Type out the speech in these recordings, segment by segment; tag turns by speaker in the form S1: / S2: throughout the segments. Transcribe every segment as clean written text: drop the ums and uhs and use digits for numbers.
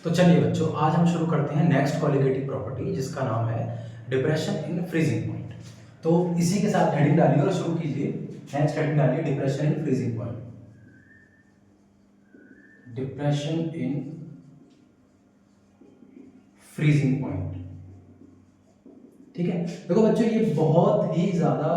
S1: तो चलिए बच्चों, आज हम शुरू करते हैं नेक्स्ट कॉलिगेटिव प्रॉपर्टी जिसका नाम है डिप्रेशन इन फ्रीजिंग पॉइंट। तो इसी के साथ हेडिंग डालिए और शुरू कीजिए। नेक्स्ट हेडिंग डालिए depression in freezing point. Depression in freezing point. ठीक है, देखो बच्चों, ये बहुत ही ज्यादा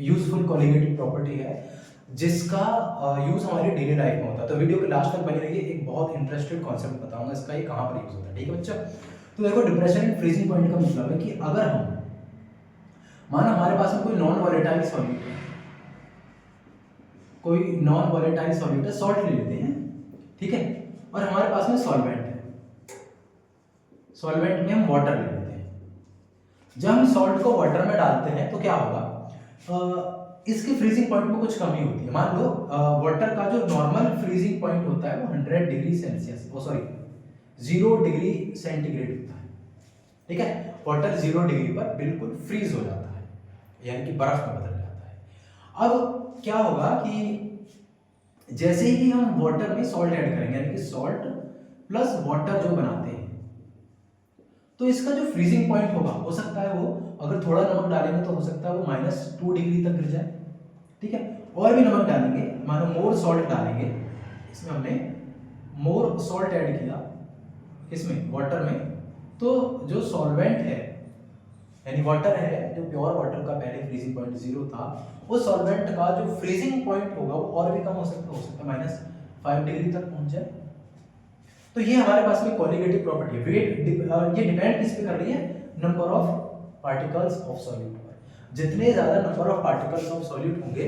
S1: यूजफुल कॉलिगेटिव प्रॉपर्टी है जिसका यूज हमारी डेली लाइफ में होता है। तो वीडियो के लास्ट तक बने रहिए, एक बहुत इंटरेस्टिंग कॉन्सेप्ट बताऊंगा इसका, ये कहां पर यूज होता है। ठीक है बच्चों, तो देखो डिप्रेशन इन फ्रीजिंग पॉइंट का मतलब है कि अगर हम माना हमारे पास में कोई नॉन वॉलेटाइल सॉल्यूट है, कोई नॉन वॉलेटाइल सॉल्यूट है, सॉल्ट ले लेते हैं, ठीक है, और हमारे पास में सॉल्वेंट है, सॉल्वेंट में हम वाटर ले लेते हैं। जब हम सॉल्ट को वाटर में डालते हैं तो क्या होगा, इसके फ्रीजिंग पॉइंट में कुछ कमी होती है। मान लो वाटर का जो नॉर्मल फ्रीजिंग पॉइंट होता है वो 100 डिग्री सेल्सियस, ओ सॉरी 0 डिग्री सेंटीग्रेड होता है। ठीक है, वाटर 0 डिग्री पर बिल्कुल फ्रीज हो जाता है, यानी कि बर्फ में बदल जाता है। अब क्या होगा कि जैसे ही हम वाटर में सॉल्ट ऐड करेंगे, यानी कि सॉल्ट प्लस वाटर जो बनाते हैं, तो इसका जो फ्रीजिंग पॉइंट होगा, हो सकता है वो, अगर थोड़ा नमक डालेंगे तो हो सकता है वो -2 डिग्री तक गिर जाए। ठीक है, और भी नमक डालेंगे, मानो मोर सॉल्ट डालेंगे, इसमें हमने मोर सॉल्ट ऐड किया इसमें वाटर में, तो जो सॉल्वेंट है यानी वाटर है, जो प्योर वाटर का पहले फ्रीजिंग पॉइंट 0 था, वो सॉल्वेंट का जो फ्रीजिंग पॉइंट होगा वो और भी कम हो सकता है -5 डिग्री तक पहुंच जाए। तो ये हमारे पास में कॉलिगेटिव प्रॉपर्टी है। वेट ये डिपेंड किस पे कर रही है, number of particles of solute पर। जितने ज्यादा number of particles of solute होंगे,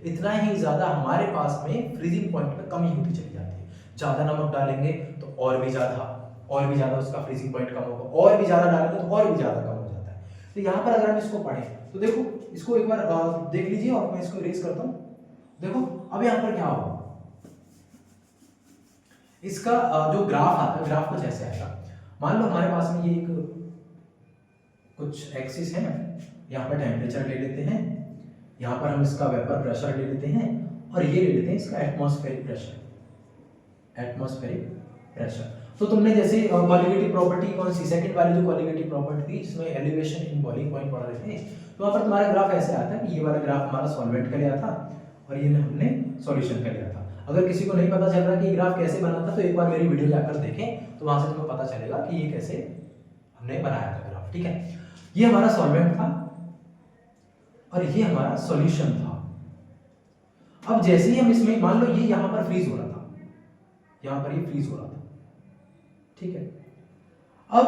S1: इतना ही ज्यादा हमारे पास में फ्रीजिंग पॉइंट में कमी होती चली जाती है। ज्यादा नमक डालेंगे तो और भी ज्यादा उसका फ्रीजिंग पॉइंट कम होगा, और भी ज्यादा डालेंगे तो और भी ज्यादा कम हो जाता है। तो यहाँ पर अगर हम इसको पढ़ें तो देखो, इसको एक बार देख लीजिए, और मैं इसको इरेज करता हूँ। देखो अब यहाँ पर क्या होगा, इसका जो ग्राफ आता है, ग्राफ कुछ ऐसे आएगा। मान लो हमारे पास में ये एक कुछ एक्सिस है, यहाँ पर टेम्परेचर ले लेते हैं, यहाँ पर हम इसका वेपर प्रेशर ले लेते हैं, और ये ले लेते हैं इसका एटमॉस्फेरिक प्रेशर, एटमॉस्फेरिक प्रेशर। तो तुमने जैसे कॉलिगेटिव प्रॉपर्टी कौन सी, सेकंड वाली जो कॉलिगेटिव प्रॉपर्टी थी जिसमें एलिवेशन इन बॉइलिंग पॉइंट पढ़ रहे थे, तो वहाँ पर तुम्हारा ग्राफ ऐसे आता है कि ये वाला ग्राफ हमारा सॉल्वेंट का लिया था और ये हमने सॉल्यूशन का लिया था। अगर किसी को नहीं पता चल रहा कि ये ग्राफ कैसे बना था, तो एक बार मेरी वीडियो जाकर देखें, तो वहां से तुम्हें पता चलेगा कि ये कैसे हमने बनाया था ग्राफ। ठीक है, ये हमारा सॉल्वेंट था और ये हमारा सॉल्यूशन था। अब जैसे ही हम इसमें, मान लो ये यहां पर फ्रीज हो रहा था, यहां पर ये फ्रीज हो रहा था, ठीक है। अब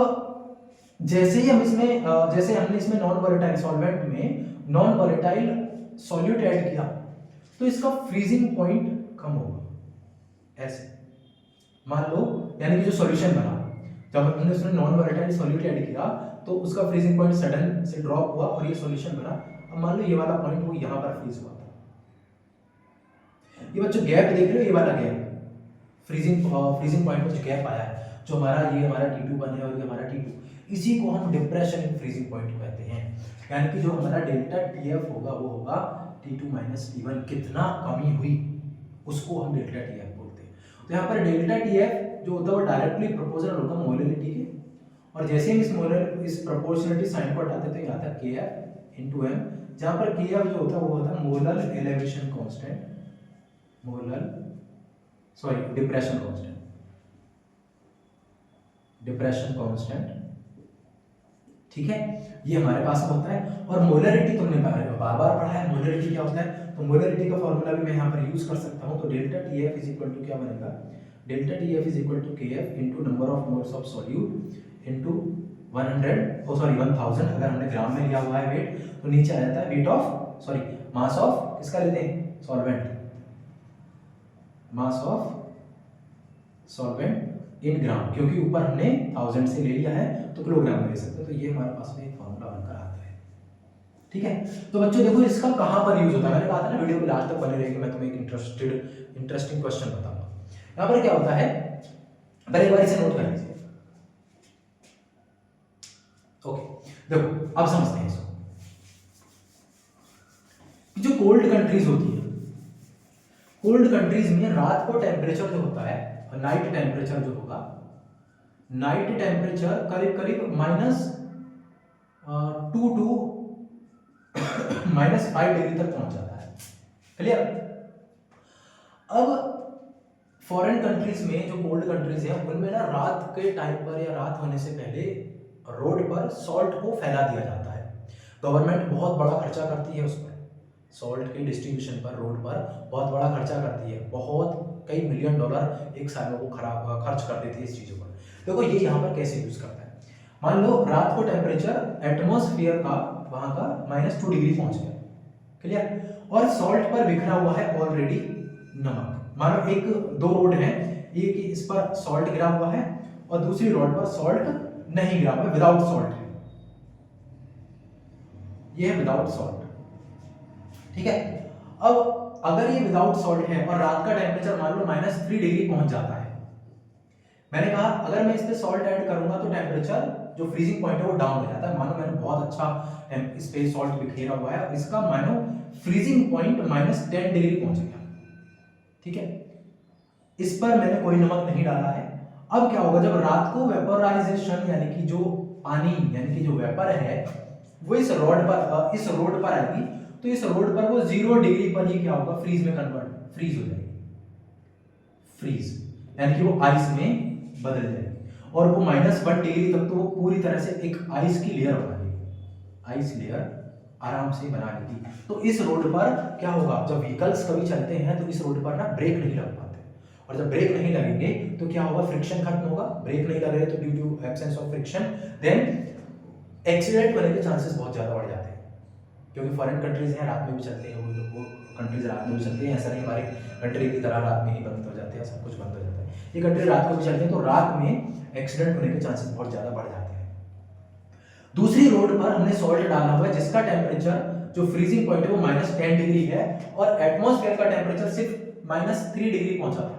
S1: जैसे ही हम इसमें जैसे हमने इसमें नॉन वोलेटाइल सॉल्वेंट में नॉन वोलेटाइल सॉल्यूट ऐड किया, तो इसका फ्रीजिंग पॉइंट कम होगा, ऐसे मान लो, यानी कि जो सॉल्यूशन बना, जब हमने उसमें नॉन वोलेटाइल सॉल्यूट ऐड किया तो उसका फ्रीजिंग पॉइंट सडन से ड्रॉप हुआ और ये सॉल्यूशन बना। अब मान लो ये वाला पॉइंट वो यहां पर फ्रीज हुआ था, ये बच्चों गैप देख रहे हो, ये वाला गैप फ्रीजिंग पॉइंट में जो गैप आया है, जो हमारा ये हमारा T2 बन है और ये हमारा T2, इसी को हम डिप्रेशन इन फ्रीजिंग पॉइंट कहते हैं। यानी कि जो हमारा डेल्टा TF होगा वो होगा T2 - T1, कितना कमी हुई उसको हम डेल्टा TF बोलते हैं। तो यहाँ पर डेल्टा TF जो होता है वो डायरेक्टली प्रोपोर्शनल होगा मोलरिटी के, और जैसे हम इस प्रोपोर्शनलिटी साइन को हटाते हैं तो ये आता है KF into M, जहाँ पर KF जो होता है वो होता है molar elevation constant, depression constant. ठीक है, ये हमारे पास में होता है। और मोलरिटी तुमने बार बार पढ़ा है, मोलरिटी क्या होता है, तो मोलरिटी का फॉर्मूला भी मैं यहाँ पर यूज कर सकता हूँ। तो delta TF is equal to क्या बनेगा, delta TF is equal to KF into number of moles of solute into 1000, अगर हमने ग्राम में लिया हुआ है वेट, तो नीचे आ जाता है वेट ऑफ, मास ऑफ, किसका लेते हैं, solvent, mass of solvent in gram, क्योंकि ऊपर हमने 1000 से ले लिया है तो किलोग्राम में ले सकते हैं। तो ये हमारे पास में एक फॉर्मूला बनकर आता है। ठीक है, तो बच्चों देखो इसका कहां पर यूज होता है, मैंने कहा था ना वीडियो के लास्ट तक बने रहेंगे, मैं तुम्हें एक इंटरेस्टिंग क्वेश्चन बताऊंगा। यहां पर क्या होता है, पहले एक बार इसे नोट कर लीजिए। ओके, देखो अब समझते हैं इसको। जो कोल्ड कंट्रीज होती है, कोल्ड कंट्रीज में रात को टेम्परेचर जो होता है और नाइट टेम्परेचर जो होगा नाइट टेम्परेचर करीब करीब -2 टू -5 डिग्री तक पहुंच जाता है। क्लियर। अब फॉरेन कंट्रीज में, जो कोल्ड कंट्रीज हैं, उनमें ना रात के टाइम पर या रात होने से पहले रोड पर सॉल्ट को फैला दिया जाता है। गवर्नमेंट बहुत बड़ा खर्चा करती है उस पर, सॉल्ट के डिस्ट्रीब्यूशन पर, रोड पर बहुत बड़ा खर्चा करती है, बहुत कई मिलियन डॉलर एक साल में वो खर्च कर देती है इस चीज़ों पर। देखो ये यहाँ पर कैसे यूज करता है। मान लो रात को टेम्परेचर एटमॉस्फेयर का वहाँ का -2 डिग्री पहुँच गया। क्लियर। और सॉल्ट पर बिखरा हुआ है ऑलरेडी नमक। मानो एक दो रोड है, एक इस पर सॉल्ट गिरा हुआ है और दूसरी रोड पर सॉल्ट नहीं गिरा हुआ है, विदाउट सॉल्ट है, ये है विदाउट सॉल्ट। ठीक है। अब अगर ये विदाउट सॉल्ट है और रात का टेम्परेचर मान लो -3 डिग्री पहुंच जाता है, मैंने कहा अगर मैं इस पे सॉल्ट ऐड करूंगा तो टेम्परेचर जो फ्रीजिंग पॉइंट है वो डाउन हो जाता है। मानो मैंने बहुत अच्छा इस पे सॉल्ट बिखेरा हुआ है, इसका मानो फ्रीजिंग पॉइंट -10 डिग्री पहुंच गया। ठीक है। इस पर मैंने कोई नमक नहीं डाला है। अब क्या होगा, जब रात को वेपोराइजेशन यानी कि जो पानी यानी कि जो वेपर है वो इस रोड पर आएगी, तो इस रोड पर वो 0 डिग्री पर ही क्या होगा, फ्रीज में कन्वर्ट, फ्रीज हो जाएगी। फ्रीज यानी कि वो आइस में बदल जाएगी और वो -1 डिग्री तक तो वो पूरी तरह से एक आइस की लेयर बना लेगी, आइस लेयर आराम से बना लेगी। तो इस रोड पर क्या होगा, जब व्हीकल्स कभी चलते हैं तो इस रोड पर ना ब्रेक नहीं लग पाते, और जब ब्रेक नहीं लगेंगे तो क्या होगा, फ्रिक्शन खत्म होगा। ब्रेक नहीं लग रहे तो due to absence of friction then accident होने के चांसेस बहुत ज़्यादा बढ़ जाते हैं। क्योंकि फॉरेन कंट्रीज हैं, रात में भी चलते हैं, वो कंट्रीज रात में भी चलती हैं। ऐसा नहीं हमारी कंट्री की तरह रात में ही बंद हो जाते हैं, सब कुछ बंद हो जाता है। ये कंट्री रात को भी चलते हैं, तो रात में एक्सीडेंट होने के चांसेस बहुत ज़्यादा बढ़ जाते हैं। दूसरी रोड पर हमने सॉल्ट डाला हुआ है जिसका टेम्परेचर जो फ्रीजिंग पॉइंट है वो -10 डिग्री है और एटमॉस्फेयर का टेम्परेचर सिर्फ -3 डिग्री पहुंचा था।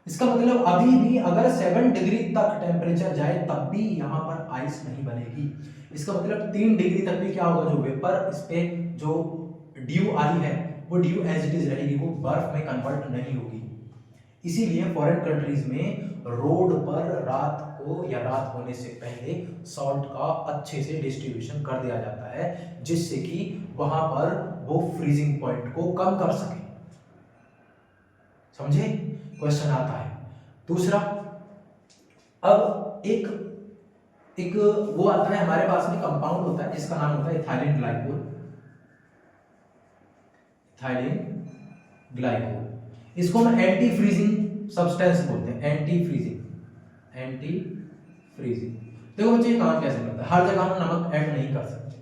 S1: इसका मतलब अभी भी अगर 7 डिग्री तक टेम्परेचर जाए तब भी यहां पर आइस नहीं बनेगी। इसका मतलब 3 डिग्री तक भी क्या होगा, जो वेपर इस पे जो ड्यू आई है वो ड्यू एज इट इज रहेगी, वो बर्फ में कन्वर्ट नहीं होगी। इसीलिए फॉरेन कंट्रीज में रोड पर रात को या रात होने से पहले सॉल्ट का अच्छे से डिस्ट्रीब्यूशन कर दिया जाता है, जिससे कि वहां पर वो फ्रीजिंग पॉइंट को कम कर सके। समझे? क्वेश्चन आता है। दूसरा, अब एक वो आता है हमारे पास में, कंपाउंड होता है जिसका नाम होता है इथाइलिन ग्लाइकोल। इथाइलिन ग्लाइकोल, इसको हम एंटी फ्रीजिंग सब्सटेंस बोलते हैं, एंटी फ्रीजिंग। देखो बच्चे ये काम कैसे करता है, हर जगह हम नमक ऐड नहीं कर सकते।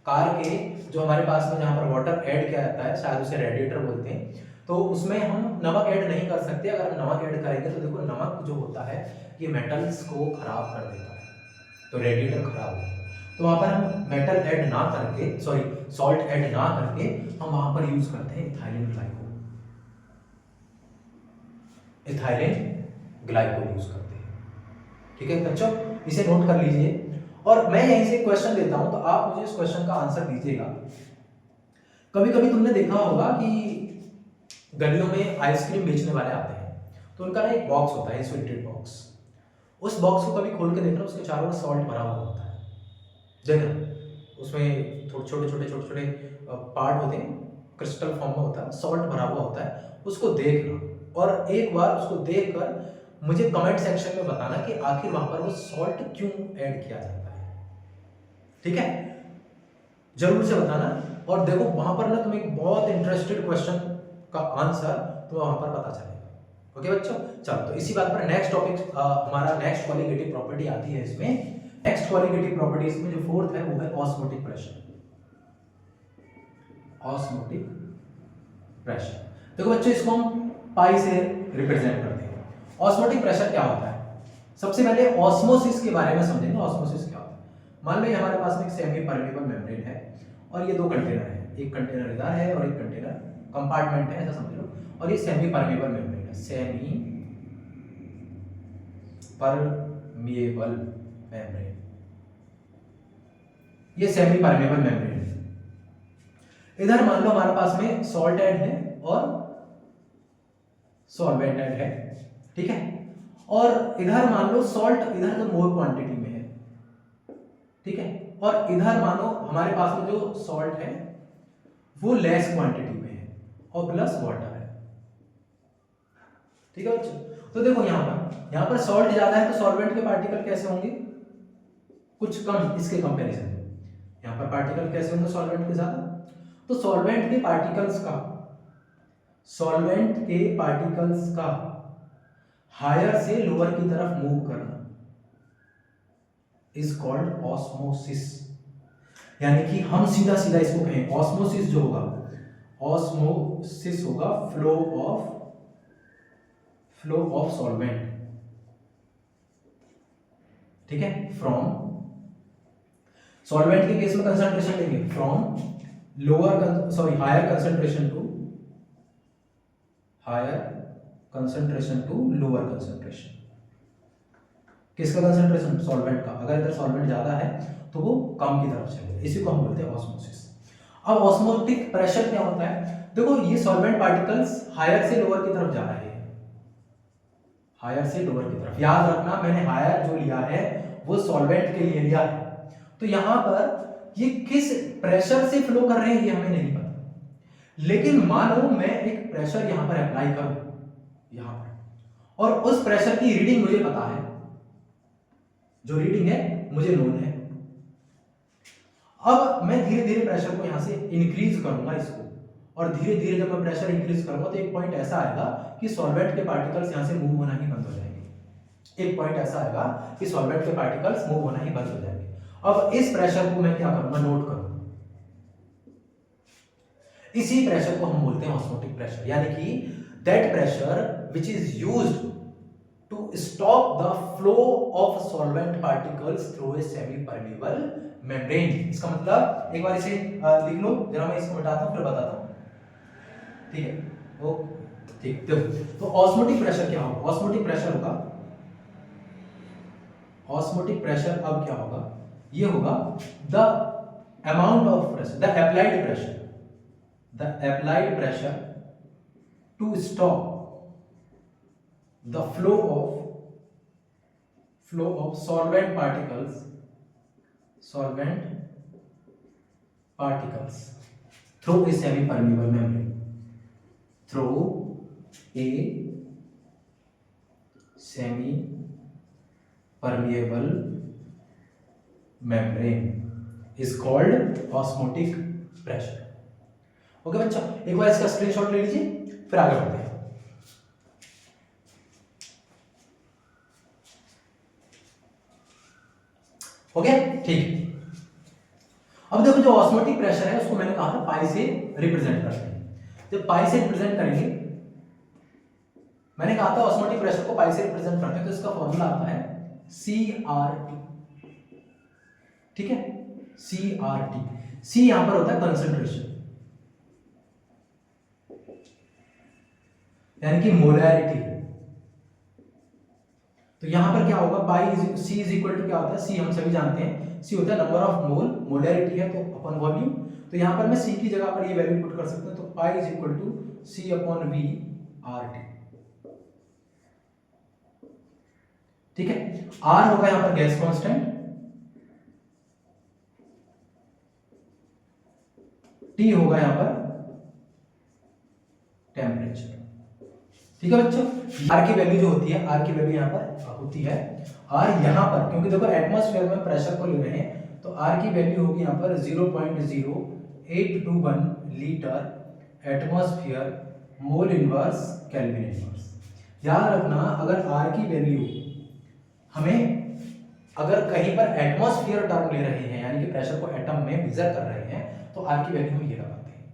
S1: कार के जो हमारे पास में जहाँ पर वाटर ऐड किया जाता है, शायद उसे रेडिएटर बोलते हैं, तो उसमें हम नमक ऐड नहीं कर सकते। अगर हम नमक ऐड करेंगे तो देखो नमक जो होता है ये मेटल्स को खराब कर देता है, तो रेडिएटर खराब हो जाएगा। तो वहाँ पर हम मेटल ऐड ना करके, सॉल्ट ऐड ना करके हम वहाँ पर यूज करते हैं ethylene glycol. Ethylene glycol use करते हैं। ठीक है बच्चों, इसे नोट कर लीजिए। और मैं यहीं से क्वेश्चन देता हूं तो आप मुझे इस क्वेश्चन का आंसर दीजिएगा। कभी कभी तुमने देखा होगा कि गलियों में आइसक्रीम बेचने वाले आते हैं, तो उनका ना एक बॉक्स होता है, इंसुलेटेड बॉक्स। उस बॉक्स को कभी खोल के देखना, उसके चारों ओर सॉल्ट भरा हुआ होता है। देखना उसमें छोटे छोटे पार्ट होते हैं, क्रिस्टल फॉर्म में होता है, सॉल्ट भरा हुआ होता है। उसको देखना और एक बार उसको देखकर मुझे कमेंट सेक्शन में बताना कि आखिर वहां पर वो सॉल्ट क्यों ऐड किया जाता है। ठीक है, जरूर से बताना। और देखो वहां पर ना तुम्हें एक बहुत इंटरेस्टेड क्वेश्चन का आंसर तो वहां पर पता चलेगा। ओके बच्चों, चलो तो इसी बात पर नेक्स्ट टॉपिक हमारा नेक्स्ट क्वालिटेटिव प्रॉपर्टी आती है। इसमें नेक्स्ट क्वालिटेटिव प्रॉपर्टीज में जो फोर्थ है वो है ऑस्मोटिक प्रेशर। ऑस्मोटिक प्रेशर, देखो बच्चों इसको हम पाई से रिप्रेजेंट करते हैं। ऑस्मोटिक प्रेशर क्या होता है, सबसे पहले ऑस्मोसिस के बारे में समझेंगे। ऑस्मोसिस क्या होता है, मान लो हमारे पास में एक सेमी परमेबल मेम्ब्रेन है और ये दो कंटेनर है, एक कंटेनर इधर है और एक कंटेनर कंपार्टमेंट है, ऐसा समझ लो। और ये सेमी परमेबल मेम्ब्रेन है, सेमी परमेबल मेम्ब्रेन, ये सेमी परमेबल मेम्ब्रेन है। इधर मान लो हमारे पास में सॉल्ट ऐड है और सॉल्वेंट ऐड है। ठीक है, और इधर मान लो सॉल्ट इधर तो मोर क्वांटिटी में है, ठीक है, और इधर मानो हमारे पास में जो सॉल्ट है वो लेस क्वांटिटी में है और प्लस वाटर है, ठीक है बच्चों। तो देखो यहाँ पर सॉल्ट ज्यादा है तो सॉल्वेंट के पार्टिकल कैसे होंगे, कुछ कम इसके कंपैरिजन में। यहाँ पर पार्टिकल कैसे होंगे सॉल्वेंट के ज्यादा, तो सॉल्वेंट के पार्टिकल्स का हायर से लोअर की तरफ मूव करना इज कॉल्ड ऑस्मोसिस। यानी कि हम सीधा सीधा इसको कहें ऑस्मोसिस जो होगा, ऑस्मोसिस होगा फ्लो ऑफ सॉल्वेंट, ठीक है, फ्रॉम सॉल्वेंट के केस में कंसंट्रेशन लेंगे from higher concentration to lower concentration. किसका कंसंट्रेशन, सॉल्वेंट का। अगर इधर सॉल्वेंट ज्यादा है तो वो कम की तरफ चलेगा, इसी को हम बोलते हैं ऑस्मोसिस। अब ऑस्मोटिक प्रेशर क्या होता है, देखो ये सॉल्वेंट पार्टिकल्स हायर से लोअर की तरफ जा रहे हैं, हायर से लोअर की तरफ। याद रखना मैंने हायर जो लिया है वो सॉल्वेंट के लिए लिया है, तो यहां पर ये किस प्रेशर से फ्लो कर रहे हैं ये हमें नहीं पता, लेकिन मानो मैं एक प्रेशर यहां पर अप्लाई करूं यहां पर, और उस प्रेशर की रीडिंग मुझे पता है, जो रीडिंग है मुझे नोन है। अब मैं धीरे धीरे प्रेशर को यहां से इंक्रीज करूंगा इसको, और धीरे धीरे जब मैं प्रेशर इंक्रीज करूंगा तो एक पॉइंट ऐसा आएगा कि सॉल्वेंट के पार्टिकल्स यहां से मूव होना ही बंद हो जाएंगे। एक पॉइंट ऐसा आएगा कि सॉल्वेंट के पार्टिकल्स मूव होना ही बंद हो जाएंगे। अब इस प्रेशर को मैं क्या करूंगा, नोट करूंगा। इसी प्रेशर को हम बोलते हैं ऑस्मोटिक प्रेशर, यानी कि that pressure which is used to stop the flow of solvent particles through a semi permeable membrane। इसका मतलब एक बार इसे लिख लो जरा, मैं इसको मिटाता हूं फिर बताता हूं, ठीक है, वो ठीक। तो ऑस्मोटिक प्रेशर क्या होगा, ऑस्मोटिक प्रेशर होगा, ऑस्मोटिक प्रेशर अब क्या होगा, ये होगा the amount of pressure, the applied pressure to stop the flow of solvent particles through a semi permeable membrane, through a semi permeable membrane is called osmotic pressure। Okay बच्चा, एक बार इसका screenshot ले लीजिए फिर आगे बढ़ते हैं। हो गया, ठीक। अब देखो जो ऑस्मोटिक प्रेशर है उसको मैंने कहा था पाई से रिप्रेजेंट करते हैं। जब पाई से रिप्रेजेंट करेंगे, मैंने कहा था ऑस्मोटिक प्रेशर को पाई से रिप्रेजेंट करते हैं, तो इसका फॉर्मूला आता है CRT, ठीक है, CRT। C यहां पर होता है कंसंट्रेशन, यानी कि मोलैरिटी। तो यहां पर क्या होगा, पाई C इज इक्वल टू क्या होता है, C हम सभी जानते हैं, C होता है नंबर ऑफ मोल, मोलैरिटी है तो अपॉन वॉल्यूम। तो यहां पर मैं C की जगह पर ये वैल्यू पुट कर सकता हूं, तो pi is equal to C upon V RT, ठीक है। R होगा यहां पर गैस कांस्टेंट, T होगा यहां पर टेम्परेचर, ठीक है बच्चों। R की वैल्यू जो होती है, R की वैल्यू यहाँ पर होती है, R यहाँ पर, क्योंकि देखो एटमॉस्फेयर में प्रेशर को ले रहे हैं तो R की वैल्यू होगी यहाँ पर 0.0821 litre atmosphere mole inverse kelvin inverse. याद रखना अगर R की वैल्यू हमें अगर कहीं पर एटमॉस्फेयर टर्म ले रहे हैं, यानी कि प्रेशर को एटम में मेजर कर रहे हैं, तो R की वैल्यू हम ये लगाते हैं,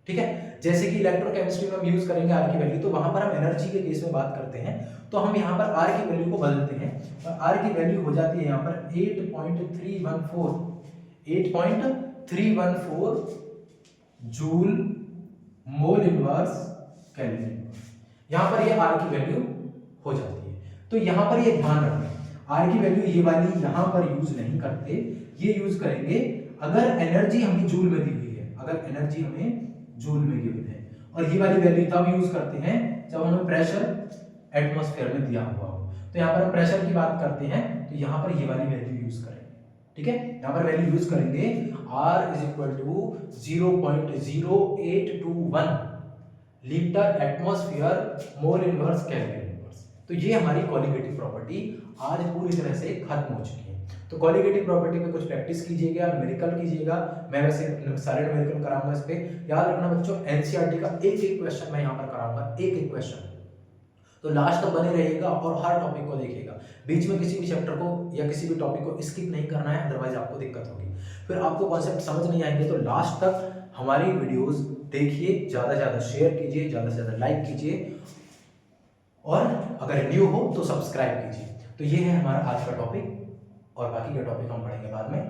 S1: ठीक है। जैसे कि इलेक्ट्रोकेमिस्ट्री में हम यूज करेंगे R की वैल्यू, तो वहां पर हम एनर्जी के केस में बात करते हैं, तो हम यहाँ पर R की वैल्यू को बदलते हैं, और R की वैल्यू हो जाती है यहाँ पर 8.314 जूल मोल इनवर्स केल्विन। यहाँ पर ये R की वैल्यू हो जाती है। तो यहाँ पर ये ध्यान रखना, R की वैल्यू ये वाली यहाँ पर यूज नहीं करते, ये यूज करेंगे अगर एनर्जी हमें जूल में दी हुई है, अगर एनर्जी हमें जूल में गिवन है, और ये वाली वैल्यू तब यूज करते हैं जब हमें प्रेशर एटमॉस्फेयर में दिया हुआ हो। तो यहाँ पर हम प्रेशर की बात करते हैं तो यहाँ पर ये वाली वैल्यू यूज करेंगे, ठीक है। यहाँ पर वैल्यू यूज करेंगे R is equal to 0.0821 litre atmosphere mole inverse kelvin inverse. तो ये हमारी कॉलिगेटिव प्रॉपर्टी आज पूरी तरह से खत्म हो चुकी है। तो कॉलिगेटिव प्रॉपर्टी पे कुछ प्रैक्टिस कीजिएगा, न्यूमेरिकल कीजिएगा। मैं वैसे सारे न्यूमेरिकल कराऊंगा इस पे। याद रखना बच्चों, एनसीईआरटी का एक एक क्वेश्चन मैं यहाँ पर कराऊंगा, एक एक क्वेश्चन। तो लास्ट तक बने रहिएगा और हर टॉपिक को देखिएगा। बीच में किसी भी चैप्टर को या किसी भी टॉपिक को स्किप नहीं करना है, अदरवाइज आपको दिक्कत होगी। फिर आपको कॉन्सेप्ट समझ नहीं आएंगे। तो लास्ट तक हमारी वीडियोस देखिए, ज़्यादा से ज़्यादा शेयर कीजिए, ज़्यादा से ज़्यादा लाइक कीजिए, और अगर न्यू हो तो सब्सक्राइब कीजिए। तो ये है हमारा आज का टॉपिक, और बाकी का टॉपिक हम पढ़ेंगे बाद में।